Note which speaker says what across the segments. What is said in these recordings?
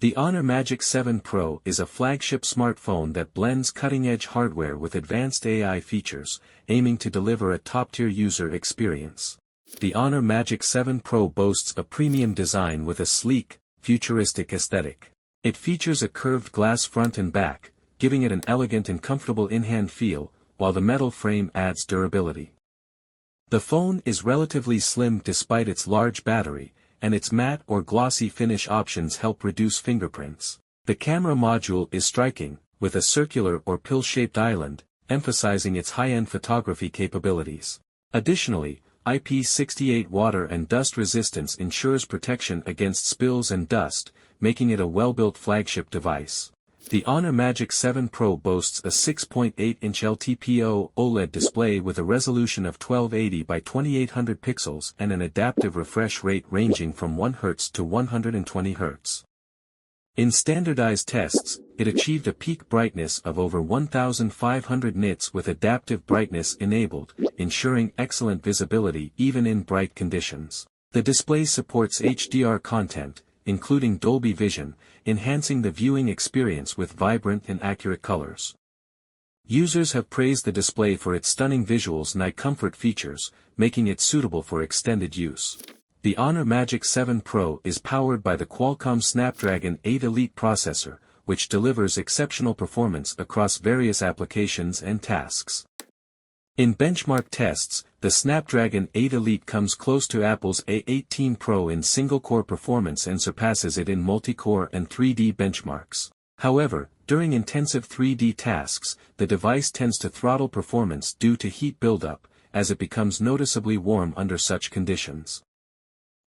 Speaker 1: The Honor Magic 7 Pro is a flagship smartphone that blends cutting-edge hardware with advanced AI features, aiming to deliver a top-tier user experience. The Honor Magic 7 Pro boasts a premium design with a sleek, futuristic aesthetic. It features a curved glass front and back, giving it an elegant and comfortable in-hand feel, while the metal frame adds durability. The phone is relatively slim despite its large battery, and its matte or glossy finish options help reduce fingerprints. The camera module is striking, with a circular or pill-shaped island, emphasizing its high-end photography capabilities. Additionally, IP68 water and dust resistance ensures protection against spills and dust, making it a well-built flagship device. The Honor Magic 7 Pro boasts a 6.8-inch LTPO OLED display with a resolution of 1280 by 2800 pixels and an adaptive refresh rate ranging from 1 Hz to 120 Hz. In standardized tests, it achieved a peak brightness of over 1500 nits with adaptive brightness enabled, ensuring excellent visibility even in bright conditions. The display supports HDR content, including Dolby Vision, enhancing the viewing experience with vibrant and accurate colors. Users have praised the display for its stunning visuals and eye comfort features, making it suitable for extended use. The Honor Magic 7 Pro is powered by the Qualcomm Snapdragon 8 Elite processor, which delivers exceptional performance across various applications and tasks. In benchmark tests, the Snapdragon 8 Elite comes close to Apple's A18 Pro in single-core performance and surpasses it in multi-core and 3D benchmarks. However, during intensive 3D tasks, the device tends to throttle performance due to heat buildup, as it becomes noticeably warm under such conditions.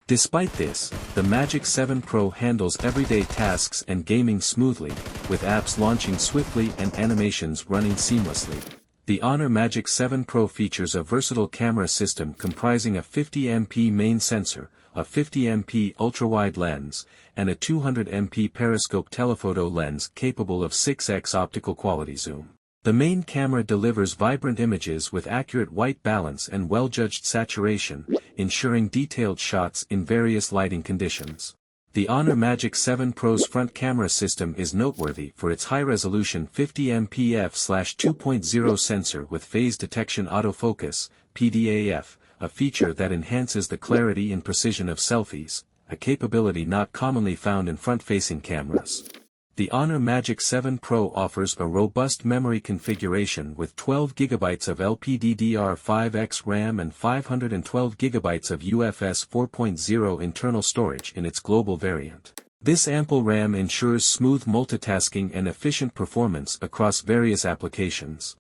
Speaker 1: Despite this, the Magic 7 Pro handles everyday tasks and gaming smoothly, with apps launching swiftly and animations running seamlessly. The Honor Magic 7 Pro features a versatile camera system comprising a 50MP main sensor, a 50MP ultra-wide lens, and a 200MP periscope telephoto lens capable of 6x optical quality zoom. The main camera delivers vibrant images with accurate white balance and well-judged saturation, ensuring detailed shots in various lighting conditions. The Honor Magic 7 Pro's front camera system is noteworthy for its high-resolution 50MP f/2.0 sensor with phase detection autofocus, PDAF, a feature that enhances the clarity and precision of selfies, a capability not commonly found in front-facing cameras. The Honor Magic 7 Pro offers a robust memory configuration with 12GB of LPDDR5X RAM and 512GB of UFS 4.0 internal storage in its global variant. This ample RAM ensures smooth multitasking and efficient performance across various applications.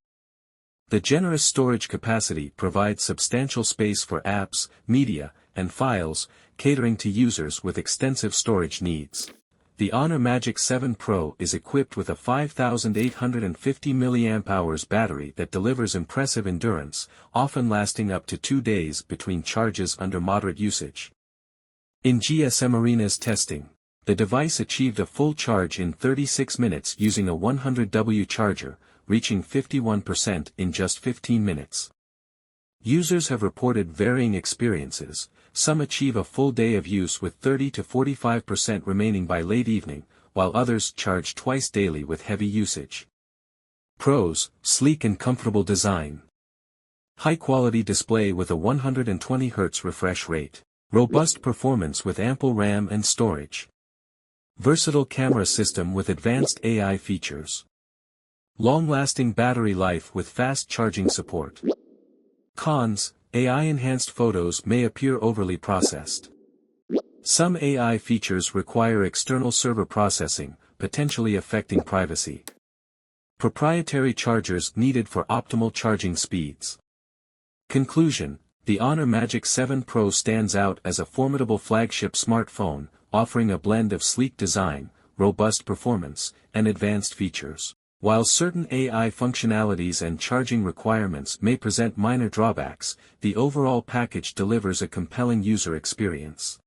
Speaker 1: The generous storage capacity provides substantial space for apps, media, and files, catering to users with extensive storage needs. The Honor Magic 7 Pro is equipped with a 5850 mAh battery that delivers impressive endurance, often lasting up to 2 days between charges under moderate usage. In GSM Arena's testing, the device achieved a full charge in 36 minutes using a 100W charger, reaching 51% in just 15 minutes. Users have reported varying experiences. Some achieve a full day of use with 30 to 45% remaining by late evening, while others charge twice daily with heavy usage. Pros: sleek and comfortable design. High-quality display with a 120 Hz refresh rate. Robust performance with ample RAM and storage. Versatile camera system with advanced AI features. Long-lasting battery life with fast charging support. Cons: AI-enhanced photos may appear overly processed. Some AI features require external server processing, potentially affecting privacy. Proprietary chargers needed for optimal charging speeds. Conclusion: the Honor Magic 7 Pro stands out as a formidable flagship smartphone, offering a blend of sleek design, robust performance, and advanced features. While certain AI functionalities and charging requirements may present minor drawbacks, the overall package delivers a compelling user experience.